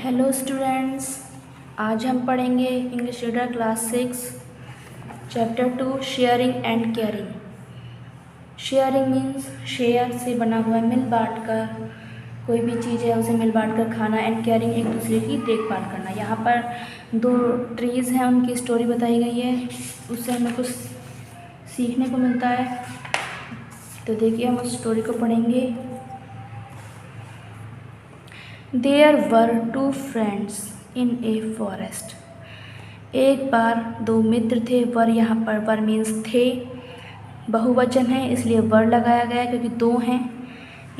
Hello students, आज हम पढ़ेंगे English reader class 6 chapter 2 sharing and caring. Sharing means share से बना हुआ है, मिल बांट कर कोई भी चीज़ है उसे मिल बांट कर खाना, एंड केयरिंग एक दूसरे की देखभाल करना। यहाँ पर दो ट्रीज़ हैं, उनकी स्टोरी बताई गई है, उससे हमें कुछ सीखने को मिलता है। तो देखिए हम उस स्टोरी को पढ़ेंगे। There were two friends in a forest. एक बार दो मित्र थे। वर यहाँ पर वर मीन्स थे, बहुवचन है इसलिए वर लगाया गया है क्योंकि दो हैं।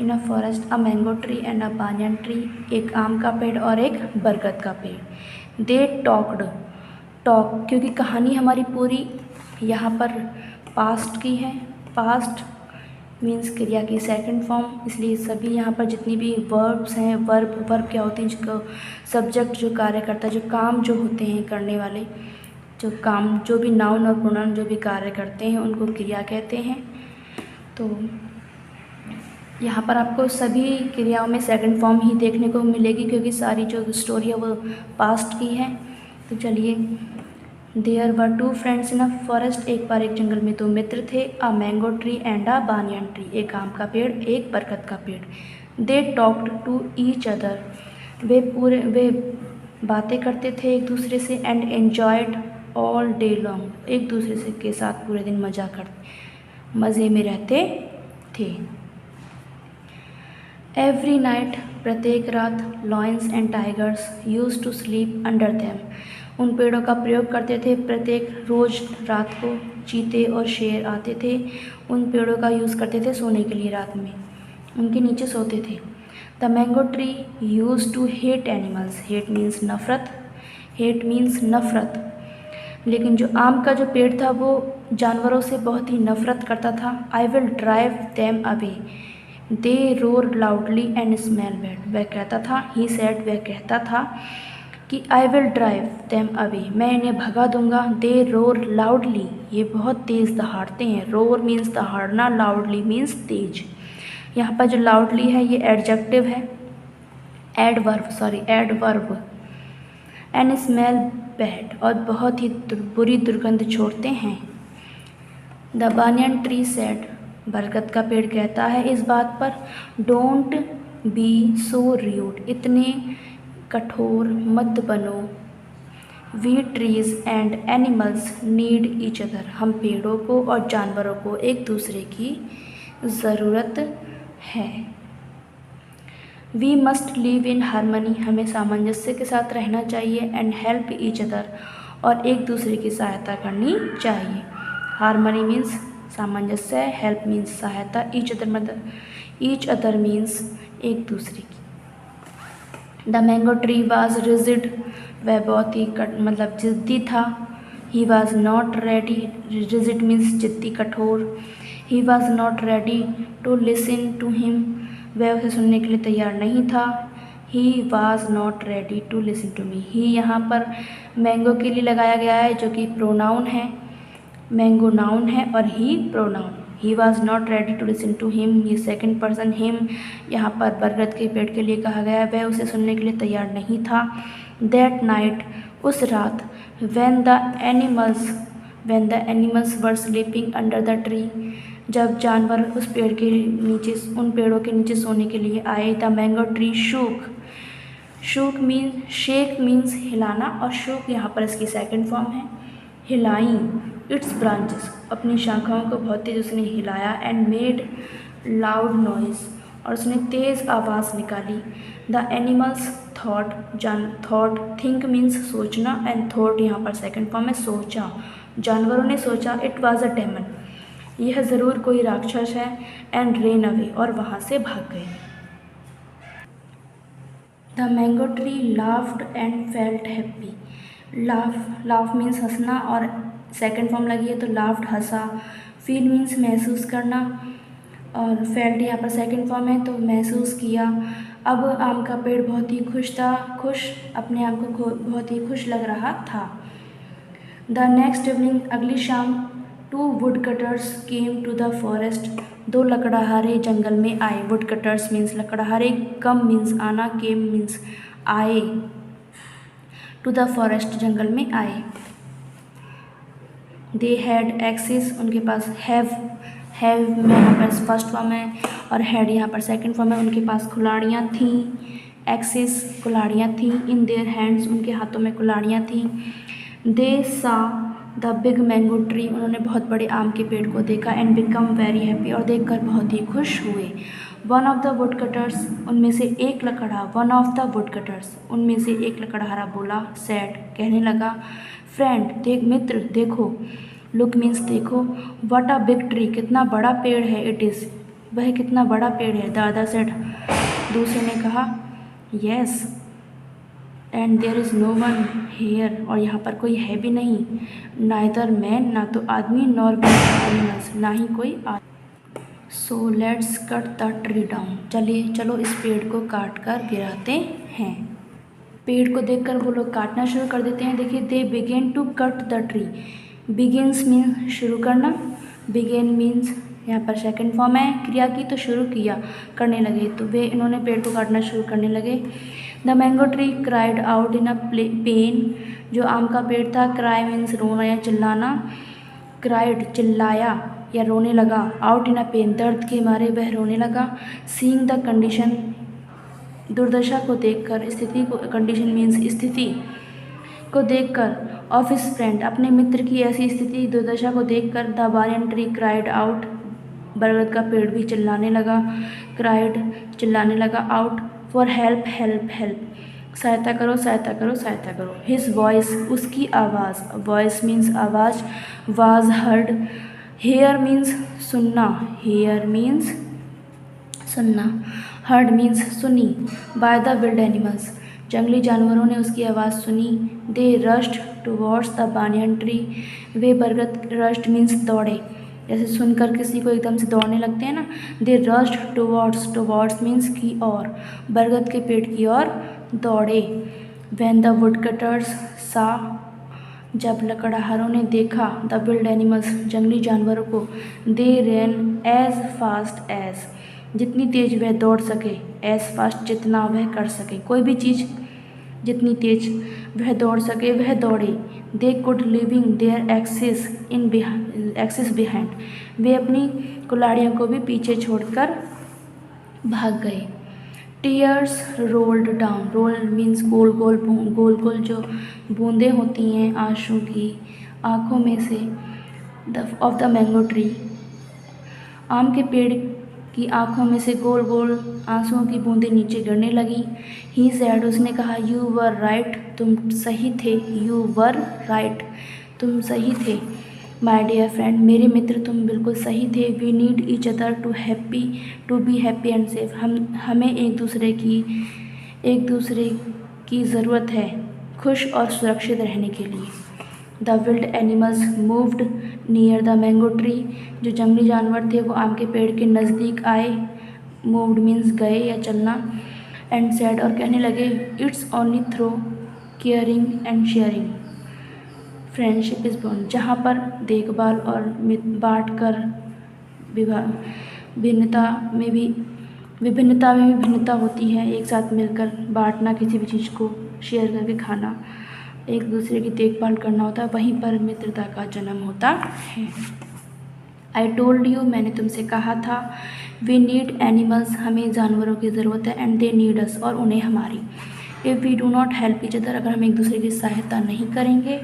In a forest a mango tree and a banyan tree, एक आम का पेड़ और एक बरगद का पेड़। दे टॉक्ड, टॉक क्योंकि कहानी हमारी पूरी यहाँ पर पास्ट की है। पास्ट मीन्स क्रिया की सेकंड फॉर्म, इसलिए सभी यहाँ पर जितनी भी वर्ब्स हैं, वर्ब क्या होती हैं, जिसको सब्जेक्ट जो कार्य करता है, जो काम जो होते हैं करने वाले, जो काम, जो भी नाउन और प्रोनाउन जो भी कार्य करते हैं उनको क्रिया कहते हैं। तो यहाँ पर आपको सभी क्रियाओं में सेकंड फॉर्म ही देखने को मिलेगी क्योंकि सारी जो स्टोरी है वो पास्ट की है। तो चलिए, there were two friends in a forest, एक बार एक जंगल में दो मित्र थे। A mango tree and a banyan tree, एक आम का पेड़ एक बरगद का पेड़। They talked to each other, वे बातें करते थे एक दूसरे से। And enjoyed all day long, एक दूसरे से के साथ पूरे दिन मज़े में रहते थे। एवरी नाइट, प्रत्येक रात, lions and tigers use to sleep under them, उन पेड़ों का प्रयोग करते थे। प्रत्येक रोज़ रात को चीते और शेर आते थे, उन पेड़ों का यूज़ करते थे सोने के लिए, रात में उनके नीचे सोते थे। The mango tree use to hate animals, hate means नफ़रत, हेट मीन्स नफ़रत। लेकिन जो आम का जो पेड़ था वो जानवरों से बहुत ही नफ़रत करता था। I will drive them away, they roar loudly and smell bad, वह कहता था, ही सेड, वह कहता था कि I will drive them away, मैं इन्हें भगा दूंगा। दे रोर लाउडली, ये बहुत तेज़ दहाड़ते हैं। रोर मीन्स दहाड़ना, लाउडली मीन्स तेज। यहाँ पर जो लाउडली है ये एडजेक्टिव है, एडवर्ब। एंड स्मेल बैड, और बहुत ही बुरी दुर्गंध छोड़ते हैं। द बानियन ट्री सेड, बरगद का पेड़ कहता है इस बात पर, डोंट बी सो र्यूड, इतने कठोर मत बनो। We trees and animals need each other, हम पेड़ों को और जानवरों को एक दूसरे की ज़रूरत है। We must live in harmony, हमें सामंजस्य के साथ रहना चाहिए। एंड हेल्प ईच अदर, और एक दूसरे की सहायता करनी चाहिए। हारमनी मीन्स सामंजस्य, हेल्प मीन्स सहायता, ईच अदर मीन्स एक दूसरे की। The mango tree was rigid, वह बहुत ही जिद्दी था। He was not ready, rigid means जिद्दी, कठोर। He was not ready to listen to him, वह उसे सुनने के लिए तैयार नहीं था। He was not ready to listen to me, he यहाँ पर मैंगो के लिए लगाया गया है जो कि प्रोनाउन है, मैंगो नाउन है और he pronoun. He was not ready to listen to him, ये सेकेंड पर्सन हिम यहाँ पर बरगद के पेड़ के लिए कहा गया है, वह उसे सुनने के लिए तैयार नहीं था। दैट नाइट, उस रात, when the animals were sleeping under the tree, जब जानवर उस पेड़ के नीचे, उन पेड़ों के नीचे सोने के लिए आए। The mango tree shook means, shake means हिलाना, और शूक यहाँ पर इसकी सेकेंड फॉर्म है, हिलाई। इट्स ब्रांचेस, अपनी शाखाओं को बहुत तेज उसने हिलाया। एंड मेड लाउड नॉइज, और उसने तेज़ आवाज़ निकाली। The animals thought, think means सोचना, एंड थॉट यहाँ पर सेकंड फॉर्म है, सोचा। जानवरों ने सोचा, इट वॉज अ डेमन, यह ज़रूर कोई राक्षस है। एंड रेन अवे, और वहाँ से भाग गए। The mango tree laughed and felt happy, laugh means हंसना, और सेकंड फॉर्म लगी है तो लाफ्ड, हंसा। फील मीन्स महसूस करना, और फेल्ट यहाँ पर सेकंड फॉर्म है तो महसूस किया। अब आम का पेड़ बहुत ही खुश था, अपने आप को बहुत ही खुश लग रहा था। द नेक्स्ट इवनिंग, अगली शाम, two wood cutters came to the forest, दो लकड़हारे जंगल में आए। वुड कटर्स मीन्स लकड़हारे, कम मीन्स आना, केम मीन्स आए, टू द फॉरेस्ट जंगल में आए। दे हैड एक्सेस, उनके पास हैव में यहाँ पर फर्स्ट फॉर्म है और हैड यहाँ पर सेकंड फॉर्म है। उनके पास कुल्हाड़ियाँ थीं, एक्सेस कुल्हाड़ियाँ थीं, इन देयर हैंड्स उनके हाथों में कुल्हाड़ियाँ थीं। दे सा द बिग मैंगो ट्री, उन्होंने बहुत बड़े आम के पेड़ को देखा। एंड बिकम वेरी हैप्पी, और देखकर बहुत ही खुश हुए। One of the wood cutters, उनमें से एक लकड़ा, one of the wood cutters, उनमें से एक लकड़हारा बोला, सैड कहने लगा, फ्रेंड देख, मित्र देखो, लुक मीन्स देखो, व्हाट अ बिग ट्री, कितना बड़ा पेड़ है, इट इज़, वह कितना बड़ा पेड़ है। द अदर सेड, दूसरे ने कहा, yes, and there is no one here, और यहाँ पर कोई है भी नहीं, नाइदर मैन, ना तो आदमी, नॉर एनिमल्स, ना ही कोई आदमी। So let's cut the tree down, चलिए चलो इस पेड़ को काट कर गिराते हैं। पेड़ को देखकर वो लोग काटना शुरू कर देते हैं। देखिए, they began to cut the tree, begins mean शुरू करना, बिगेन मीन्स यहाँ पर सेकंड फॉर्म है क्रिया की, तो शुरू किया, करने लगे, तो वे इन्होंने पेड़ को काटना शुरू करने लगे। The mango tree cried out in a pain, जो आम का पेड़ था, क्राई मीन्स रोना या चिल्लाना, क्राइड चिल्लाया या रोने लगा, आउट इन अ पेन दर्द के मारे वह रोने लगा। सीइंग द कंडीशन, दुर्दशा को देखकर, स्थिति को, कंडीशन मीन्स स्थिति को देखकर, ऑफ हिज फ्रेंड अपने मित्र की ऐसी स्थिति दुर्दशा को देखकर, the banyan tree cried out, बरगद का पेड़ भी चिल्लाने लगा, क्राइड चिल्लाने लगा, out for help help help, सहायता करो सहायता करो सहायता करो। हिज वॉइस, उसकी आवाज़, वॉइस मीन्स आवाज़, वाज हर्ड, हेयर मीन्स सुनना, हेयर मीन्स सुनना, हर्ड मीन्स सुनी, बाय द विल्ड एनिमल्स, जंगली जानवरों ने उसकी आवाज़ सुनी। They rushed towards the banyan tree, वे बरगद, रश्ड मीन्स दौड़े, जैसे सुनकर किसी को एकदम से दौड़ने लगते हैं ना। दे रश्ड टुवर्ड्स, टुवर्ड्स मीन्स की ओर, बरगद के पेड़ की ओर दौड़े। व्हेन द वुड कटर्स सा, जब लकड़हारों ने देखा, द विल्ड एनिमल्स, जंगली जानवरों को, दे रैन एज फास्ट एज, जितनी तेज वह दौड़ सके, एज फास्ट जितना वह कर सके, कोई भी चीज़ जितनी तेज वह दौड़ सके वह दौड़े। They could leaving their axes in axes behind, वे अपनी कुल्हाड़ियों को भी पीछे छोड़कर भाग गए। Tears rolled down, roll means गोल गोल, गोल गोल जो बूंदें होती हैं आंसू की, आँखों में से, ऑफ द मैंगो ट्री, आम के पेड़ की आँखों में से गोल गोल आंसुओं की बूंदें नीचे गिरने लगी। ही सैड, उसने कहा, यू वर राइट, तुम सही थे, यू वर राइट, तुम सही थे। माय डियर फ्रेंड, मेरे मित्र तुम बिल्कुल सही थे। We need each other to be happy and safe, हमें एक दूसरे की ज़रूरत है खुश और सुरक्षित रहने के लिए। The wild animals moved near the mango tree, जो जंगली जानवर थे वो आम के पेड़ के नज़दीक आए, मूव्ड मीन्स गए या चलना, एंड सेड, और कहने लगे, it's only through caring and sharing friendship is born, जहाँ पर देखभाल और बाँट कर विभिन्नता में भी भिन्नता होती है, एक साथ मिलकर बाँटना, किसी भी चीज़ को शेयर करके खाना, एक दूसरे की देखभाल करना होता है, वहीं पर मित्रता का जन्म होता है। आई टोल्ड यू, मैंने तुमसे कहा था, वी नीड एनिमल्स, हमें जानवरों की ज़रूरत है, एंड दे नीड अस, और उन्हें हमारी। If we do not help each other, अगर हम एक दूसरे की सहायता नहीं करेंगे,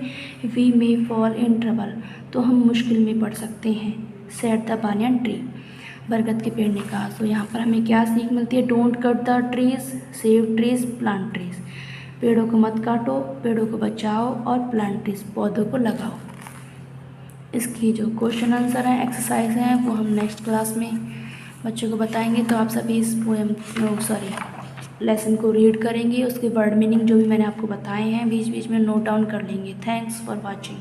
we may fall in trouble, तो हम मुश्किल में पड़ सकते हैं। सेड द बानियन ट्री, बरगद के पेड़ ने कहा। तो यहाँ पर हमें क्या सीख मिलती है? Don't cut the trees, save trees, plant trees, पेड़ों को मत काटो, पेड़ों को बचाओ, और प्लांट ट्रीज, पौधों को लगाओ। इसकी जो क्वेश्चन आंसर हैं, एक्सरसाइज हैं, वो हम नेक्स्ट क्लास में बच्चों को बताएंगे। तो आप सभी इस लेसन को रीड करेंगे, उसके वर्ड मीनिंग जो भी मैंने आपको बताए हैं बीच बीच में नोट डाउन कर लेंगे। Thanks for watching.